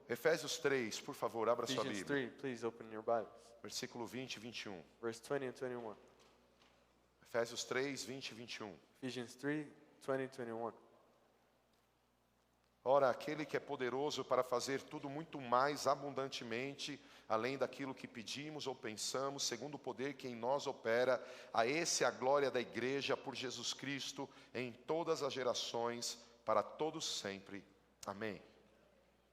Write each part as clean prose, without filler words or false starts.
Efésios 3, por favor, abra sua Ephesians Bíblia. 3, please open your Bibles. Versículo 20 e 21. Verse 20 and 21. Efésios 3, 20 e 21. Ephesians 3, 20 and 21. Ora, aquele que é poderoso para fazer tudo muito mais abundantemente, além daquilo que pedimos ou pensamos, segundo o poder que em nós opera, a esse a glória da igreja por Jesus Cristo em todas as gerações, para todos sempre. Amém.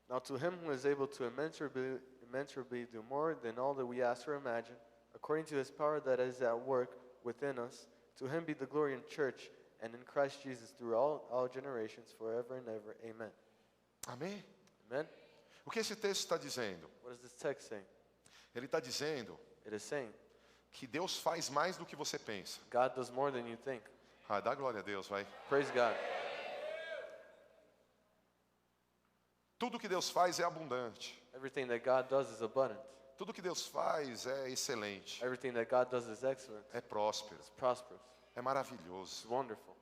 Now to him who is able to immeasurably do more than all that we ask or imagine, according to his power that is at work within us, to him be the glory in church and in Christ Jesus through all generations, forever and ever. Amen. Amém? Amen? O que esse texto está dizendo? What is this text saying? Ele está dizendo It is saying, que Deus faz mais do que você pensa. God does more than you think. Ah, dá glória a Deus, vai. Praise God. Tudo que Deus faz é abundante. Everything that God does is abundant. Tudo que Deus faz é excelente. Everything that God does is excellent. É próspero. It's prosperous. É maravilhoso. It's wonderful.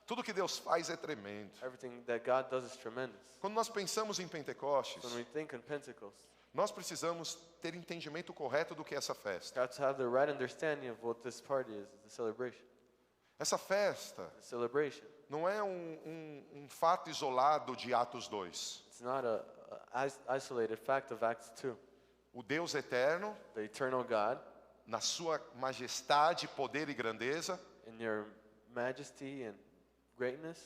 Tudo que Deus faz é tremendo. Everything that God does is tremendous. Quando nós pensamos em Pentecostes, When we think in Pentecost, nós precisamos ter entendimento correto do que é essa festa. we have to have the right understanding of what this party is, the celebration. Essa festa The celebration. não é um fato isolado de Atos 2. It's not a isolated fact of Acts 2. O Deus eterno, The eternal God, na sua majestade, poder e grandeza, in your majesty and greatness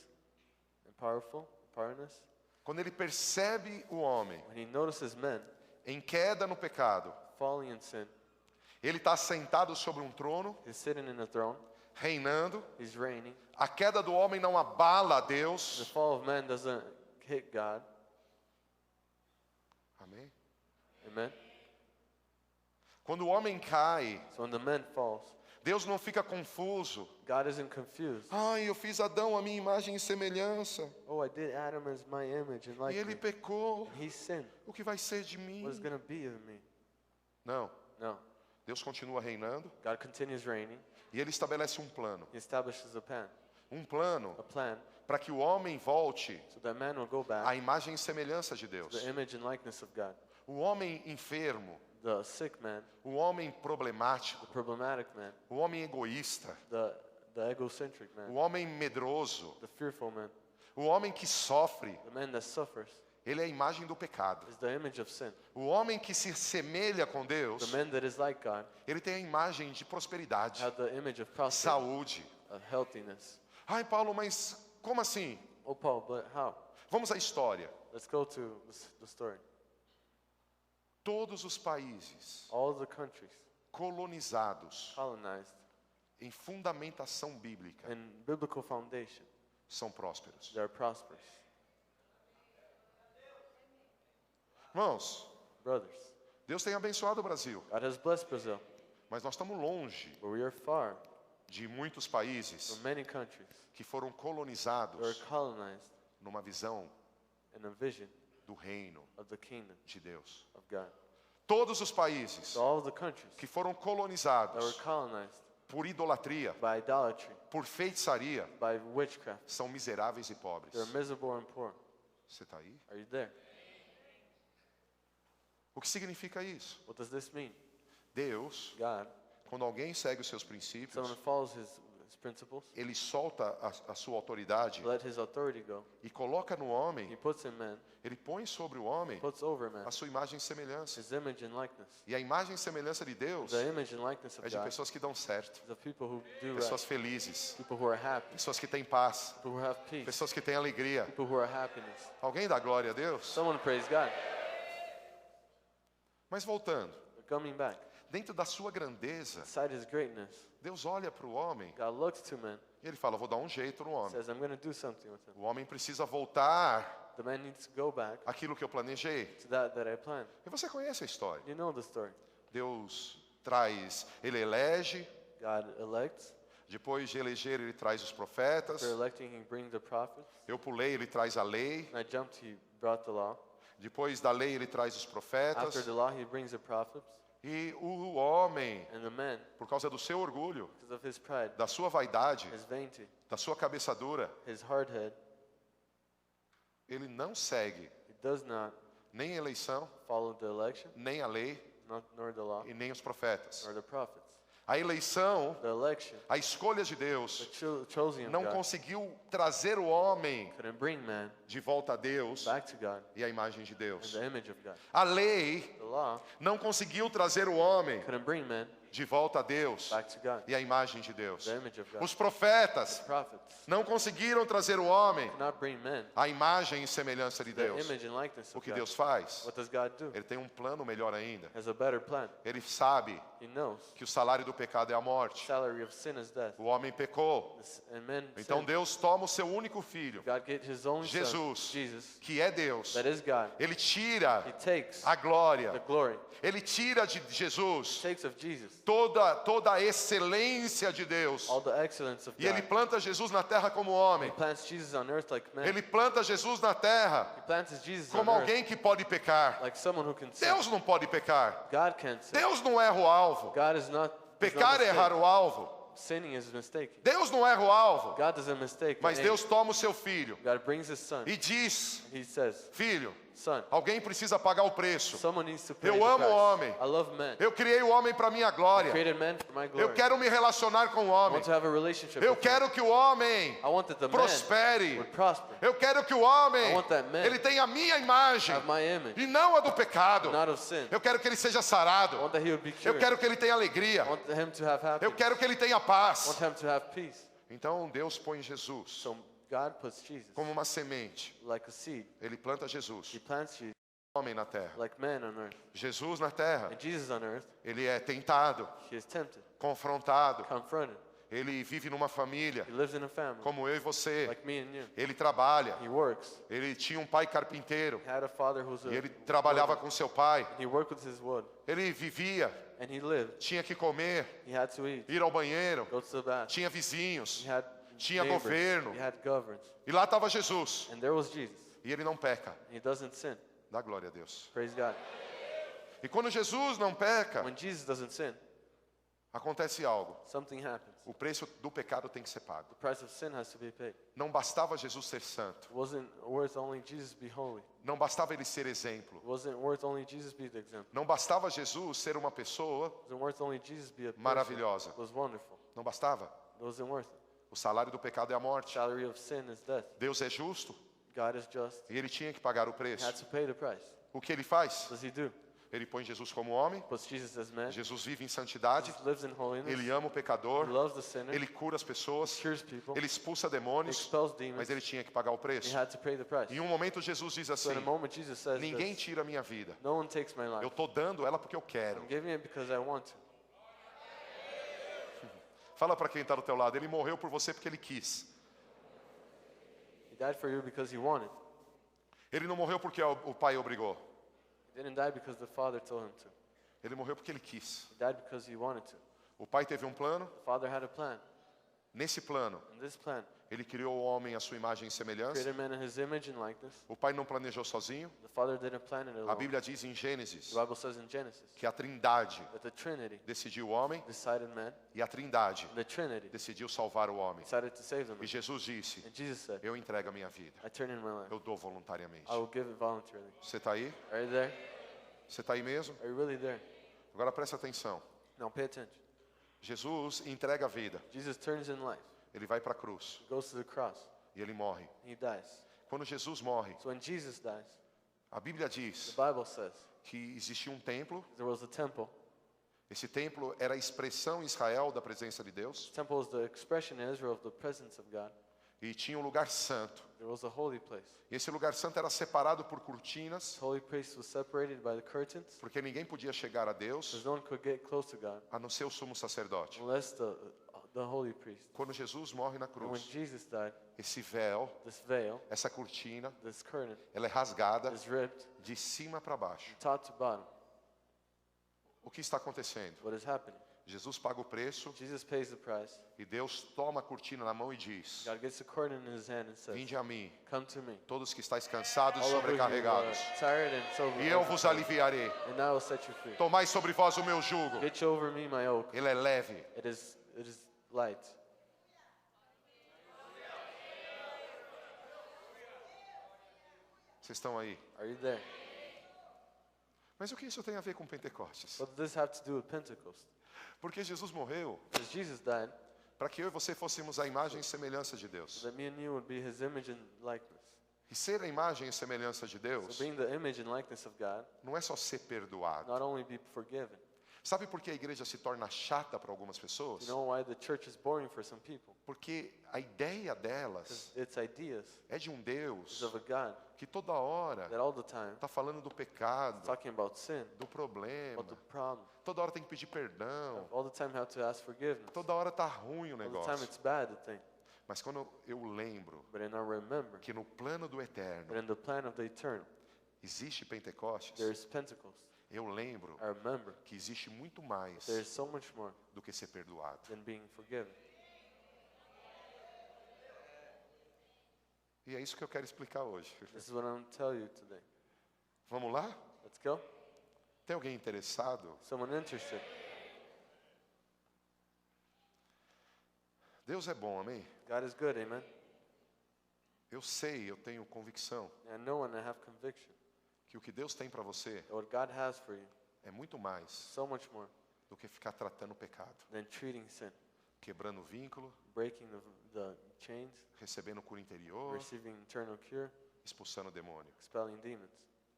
and powerfulness, quando ele percebe o homem when he notices men em queda no pecado, falling in sin, ele está sentado sobre um trono, he's sitting in a throne, reinando. he's reigning. A queda do homem não abala a The Deus. fall of man doesn't hit God. Amém? Amen? Quando o homem cai, So when the man falls, Deus não fica confuso. God isn't confused. Ai, eu fiz Adão a minha imagem e semelhança, Oh, I did Adam as my image and e ele likeness. pecou. He sinned. O que vai ser de mim? What is going to be of me? Não. No. Deus continua reinando God continues reigning. e ele estabelece um plano. He establishes a plan Um plan para que o homem volte so that man will go à back imagem e semelhança de to Deus. the image and likeness of God. O homem enfermo, The sick man, o homem problemático, the problematic man, o homem egoísta, the egocentric man, o homem medroso, the fearful man, o homem que sofre, the man that suffers ele é a imagem do pecado. is the image of sin. O homem que se assemelha com Deus, The man that is like God ele tem a imagem de prosperidade, has the image of prosperity, saúde. of healthiness. Ai, Paulo, mas como assim? Oh, Paul, but how? Vamos à história. Let's go to the story. Todos os países All the countries colonizados colonized em fundamentação bíblica in biblical foundation, são prósperos. they are prosperous. Irmãos, Brothers, Deus tem abençoado o Brasil, God has blessed Brazil, mas nós estamos longe but we are far de muitos países from many countries que foram that are colonizados colonized numa visão in a vision do reino of the kingdom de Deus. of God. Todos os países So all of the countries que foram that were colonizados colonized por idolatria, by idolatry, por feitiçaria, by witchcraft, são miseráveis e pobres. they're miserable and poor. Você está aí? Are you there? O que significa isso? What does this mean? Deus, God, quando alguém segue os seus princípios, someone follows his principles, ele solta a sua autoridade let his authority go. e coloca no He homem, puts in man, ele põe sobre o homem puts over man a sua imagem e semelhança. his image and likeness. E a imagem e semelhança de Deus The image and likeness é of de God pessoas que dão certo, is of people who do pessoas right, felizes, people who are happy, pessoas que têm paz, people who have peace, pessoas que têm alegria. people who are happiness. Alguém dá glória a Deus? Someone praise God. Mas voltando, But coming back, dentro da sua grandeza, inside his greatness, Deus olha para o homem God looks to man, e ele fala, vou dar um jeito no homem. says, I'm going to do something with him. O homem precisa voltar The man needs to go back àquilo que eu planejei. to that I planned. E você conhece a história. You know the story. Deus traz, ele elege, God elects. depois de eleger ele traz os profetas. After electing, he brings the prophets. Eu pulei, ele traz a lei. And I jumped, he brought the law. Depois da lei ele traz os profetas. After the law, he brings the prophets. E o homem, And the man, por causa do seu orgulho, because of his pride, da sua vaidade, his vanity, da sua cabeçadura, his hard head, ele não segue he does not nem a eleição, followed the election, nem a lei nor the law, e nem os profetas. nor the prophets. A eleição, The election, a escolha de the Deus, choosing of não God, conseguiu trazer o homem couldn't bring man de volta a Deus back to God e a imagem de and Deus. the image of God. A lei The law não conseguiu trazer o homem couldn't bring man de volta a Deus back to God, e a imagem de Deus. the image of God. Os profetas Prophets não conseguiram trazer o homem could not bring man à imagem e semelhança de the Deus. image and likeness O of que God. Deus faz? What does God do? Ele tem um plano melhor ainda. He has a better plan. Ele sabe He knows que o salário do pecado é a the morte. salary of sin is death. O homem pecou. And man Então sinned. Deus toma o seu único filho, God gave his own son, Jesus, Jesus, que é Deus. that is God. Ele tira He takes a the glória. glory. Ele tira de Jesus Takes of Jesus toda a excelência de Deus. all the excellence of E ele God. planta Jesus na terra como He homem. plants Jesus on earth like man. Ele planta Jesus na terra He plants his Jesus como on earth alguém que pode pecar. like someone who can sin. Deus não pode pecar. God can't sin. Deus não erra o alvo. God is not Pecar é errar o alvo. Sinning is mistaken. Deus não erra o alvo. God doesn't mistake. Mas the Deus aim. toma o seu filho God brings his son. e diz: He says, Filho, son, alguém precisa pagar o preço. someone needs to pay Eu the amo o price. homem. I love man. Eu criei o homem para minha glória. Created man for my glory. Eu quero me relacionar com o I homem. want to have a relationship Eu with him. quero que o homem I want that the man prospere. would prosper. Eu quero que o homem I want that man ele tenha a minha imagem have my image, e não a do pecado. not of sin. Eu quero que ele seja I sarado. want that he would be Eu cured. quero que ele tenha alegria. I want him to have happiness. Eu quero que ele tenha I paz. want him to have peace. Então Deus põe Jesus So God puts Jesus como uma semente. like a seed. Ele planta Jesus, He plants Jesus homem na terra. like man on earth. Jesus na terra, And Jesus on earth, ele é tentado, he is tempted, confrontado. confronted. Ele vive numa família He lives in a family como eu e você. like me and you. Ele trabalha. He works. Ele tinha um pai carpinteiro He had a father who's a e ele trabalhava com seu pai. he worked with his wood. Ele vivia, And he lived. tinha que comer, He had to eat, ir ao banheiro, go to the bath. tinha vizinhos, He had tinha neighbors. governo. He had governors. E lá estava Jesus. And there was Jesus. E ele não peca. And he doesn't sin. Dá glória a Deus. Praise God. E quando Jesus não peca, When Jesus doesn't sin, acontece algo. something happens. O preço do pecado tem que ser pago. The price of sin has to be paid. Não bastava Jesus ser santo. It wasn't worth only Jesus be holy. Não bastava ele ser exemplo. It wasn't worth only Jesus be the example. Não bastava Jesus ser uma pessoa It wasn't worth only Jesus be a person. maravilhosa. It was wonderful. Não bastava. It wasn't worth it. O salário do pecado é a morte. Salary of sin is death. Deus é justo God is just. e ele tinha que pagar o He preço. had to pay the price. O que ele faz? What does he do? Ele põe Jesus como homem. Puts Jesus as man. Jesus vive em santidade. Jesus lives in holiness. Ele ama o He pecador. loves the sinner. Ele cura as pessoas. Cures people. Ele expulsa He demônios. expels demons. Mas ele tinha que pagar o He preço. had to pay the price. Em um momento Jesus diz So assim: in a moment Jesus says ninguém this, tira a minha vida. no one takes my life. Eu estou dando ela porque eu quero. I'm giving it because I want to. Fala para quem está do teu lado. Ele morreu por você porque ele quis. He died for you because he wanted. Ele não morreu porque o pai obrigou. He didn't die because the Father told him to. Ele morreu porque ele quis. He died because he wanted to. O pai teve um plano. The Father had a plan. Nesse plano, And this plan ele criou o homem à sua imagem e semelhança. created man in his image and likeness. O pai não planejou sozinho. The Father didn't plan it A alone. Bíblia diz em Gênesis The Bible says in Genesis que a Trindade that the Trinity decidiu o homem decided man, e a Trindade and the Trinity decidiu salvar o homem. decided to save the E man. Jesus disse: And Jesus said, eu entrego a minha vida. I turn in my life. Eu dou voluntariamente. I will give it voluntarily. Você está aí? Are you there? Você está aí mesmo? Are you really there? Agora presta atenção. Now pay attention. Jesus entrega a vida. Jesus turns in life. Ele vai para a cruz He goes to the cross. e ele morre. He dies. Quando Jesus morre, So when Jesus dies, a Bíblia the diz Bible says que existia um templo. there was a temple. Esse templo era a expressão em Israel da presença de Deus. The temple is the expression in Israel of the presence of God. E tinha um lugar santo. There was a holy place. E esse lugar santo era separado por cortinas, This holy place was separated by the curtains, porque ninguém podia chegar a Deus because no one could get close to God a não ser o sumo sacerdote. unless the holy priest. Quando Jesus morre na And when cruz, Jesus died, esse véu, this veil, essa cortina, this curtain, ela é rasgada is ripped de cima para baixo. from top to bottom. O que está acontecendo? What is happening? Jesus paga o preço Jesus pays the price. e Deus toma a cortina na mão e diz: God gets the curtain in his hand and says, vinde a mim, come to me. todos que estáis cansados e All of you who are sobrecarregados, tired and so e eu vos aliviarei. and I will set you free. Tomai sobre vós o meu jugo. Get you over me my yoke. Ele é leve. It is light. Vocês estão aí? Are you there? Mas o que isso tem a ver com Pentecostes? What does this have to do with Pentecost? Porque Jesus morreu Because Jesus died para que eu e você fôssemos a imagem e semelhança de Deus. so that me and you would be His image and likeness. E ser a imagem e semelhança de Deus So being the image and likeness of God, não é só ser perdoado. not only be forgiven. Sabe por que a igreja se torna chata para algumas You pessoas? know why the church is boring for some people? Porque a ideia delas Because its ideas é de um is Deus of a God que toda hora that all the time está falando do is pecado, talking about sin, do problema. about the problem. Toda hora tem que pedir perdão. All the time have to ask forgiveness. Toda hora está ruim o All the time negócio. it's bad, the thing. Mas quando eu lembro But then I remember que no plano do that eterno in the plan of the eternal, existe Pentecostes, there is Pentecost. eu lembro I remember que existe muito mais there is so much more do que ser perdoado. than being forgiven. E é isso que eu quero explicar hoje. This is what I'm going to tell you today. Vamos lá? Let's go. Tem alguém interessado? Someone interested? Deus é bom, amém? God is good, amen? Eu sei, eu tenho convicção And I know and I have conviction que o que Deus tem para você that what God has for you é muito mais is so much more do que ficar tratando o pecado, than treating sin, quebrando o vínculo, breaking the chains, recebendo cura interior, receiving eternal cure, expulsando o demônio. expelling demons.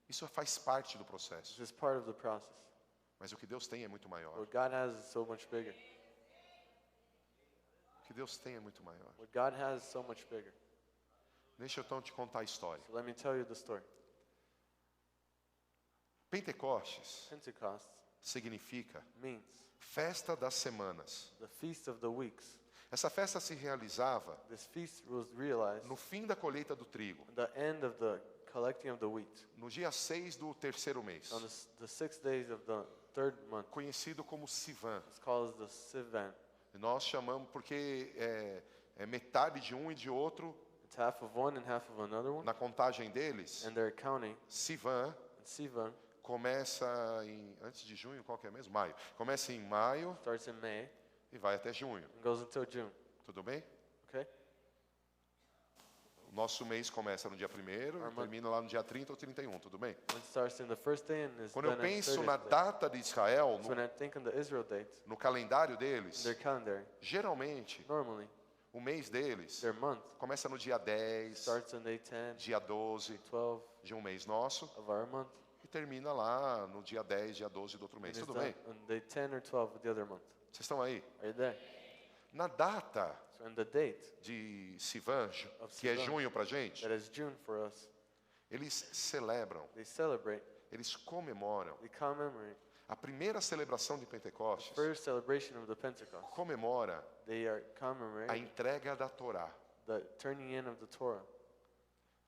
Isso faz parte do processo, This is part of the process. mas o que Deus tem é muito maior. What God has is so much bigger. O que Deus tem é muito maior. What God has is so much bigger. Deixa eu então te contar a história. So let me tell you the story. Pentecostes Pentecost significa means festa das semanas. the feast of the weeks. Essa festa se realizava This feast was realized no fim da colheita do trigo, at the end of the collecting of the wheat, no dia 6 do terceiro mês, on the 6 days of the third month. conhecido como Sivan. It's called the Sivan. E nós chamamos porque é metade de um e de outro It's half of one and half of another one. na contagem deles. And they're counting. Sivan And Sivan começa antes de junho, qual que é mesmo? Maio. Começa em maio starts in May e vai até junho. and goes until June. Tudo bem? Okay? O nosso mês começa no dia 1º e termina lá no dia 30 ou 31, tudo bem? It starts in the first day and is Quando eu done on penso 30th na day. data de Israel, So when I think on the Israel date, no calendário deles, their calendar, geralmente normally, o mês deles their month começa no dia 10, starts on day 10, dia 12 12 de um mês nosso of our month, e termina lá no dia 10, dia 12 do outro and mês. it's Tudo done bem? on day 10 or 12 of the other month. Vocês estão aí? Are you there? Na data So on the date, de Sivan, Of que é Sivan. junho pra gente, that is June for us, eles celebram, they celebrate, eles comemoram. they commemorate A primeira celebração de Pentecostes first celebration of the Pentecost. comemora They are a commemorating entrega da Torá, the turning in of the Torah,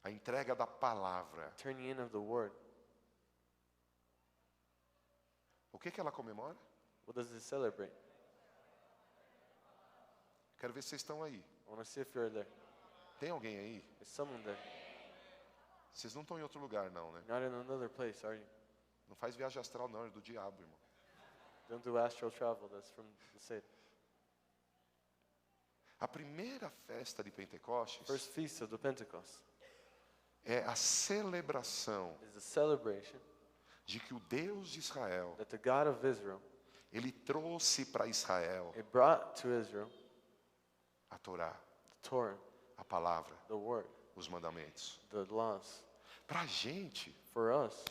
a entrega da palavra. turning in of the Word. O que ela comemora? What does it celebrate? Quero ver se vocês estão aí. I want to see if you're there. Tem alguém aí? Is someone there? Vocês não estão em outro lugar, não, né? Not in another place, are you? Não faz viagem astral, não, é do diabo, irmão. Don't do astral travel. That's from the Satan. A primeira festa de Pentecostes First feast of the Pentecost é a celebração is the celebration de que o Deus de Israel, that the God of Israel, ele trouxe para Israel He brought to Israel a Torá, the Torah, a palavra, the Word, os mandamentos. the laws. Para a gente. For us,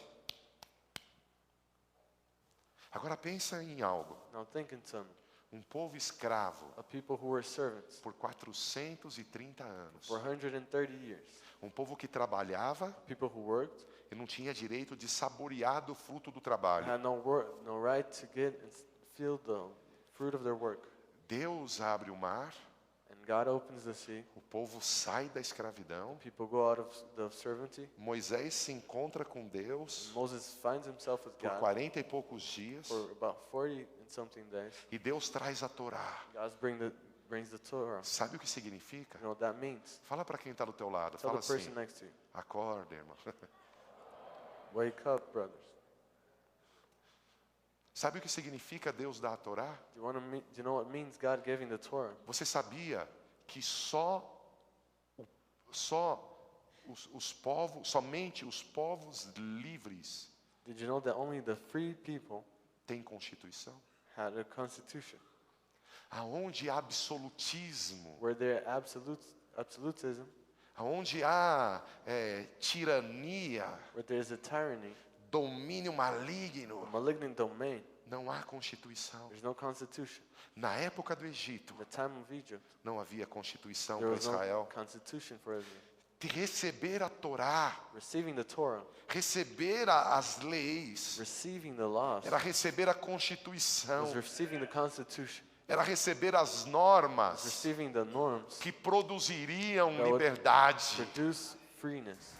Agora pensa em algo. now think in some, Um povo escravo a people who were servants por 430 anos. for 130 years, Um povo que trabalhava people who worked, e não tinha direito de saborear do fruto do trabalho. had no right to get and feel the fruit of their work. Deus abre o mar, And God opens the sea, o povo sai da escravidão. people go out of the servanty. Moisés se encontra com Deus Moses finds himself with por God 40 e poucos dias for about 40 and something days. e Deus traz a Torá. God brings the Torah. Sabe o que significa? You know what that means? Fala para quem está do teu lado. Tell Fala the person assim: next to you, acorda, irmão. wake up, brothers. Sabe o que significa Deus dar a Torá? Do you know what it means, God giving the Torah? Você sabia que somente os povos livres Did you know that only the free people Tem constituição. had a constitution? Aonde há absolutismo, Where there absolutism, aonde há tirania, where there is a tyranny, domínio a maligno, malignant domain, não há constituição. there's no constitution. Na época do Egito, In the time of Egypt, não havia constituição there para was no Israel. constitution for Israel. Receber a Torá, Receiving the Torah, receber as leis, receiving the laws, era receber a Constituição, was receiving the constitution, era receber as normas receiving the norms que produziriam that would liberdade. produce freeness.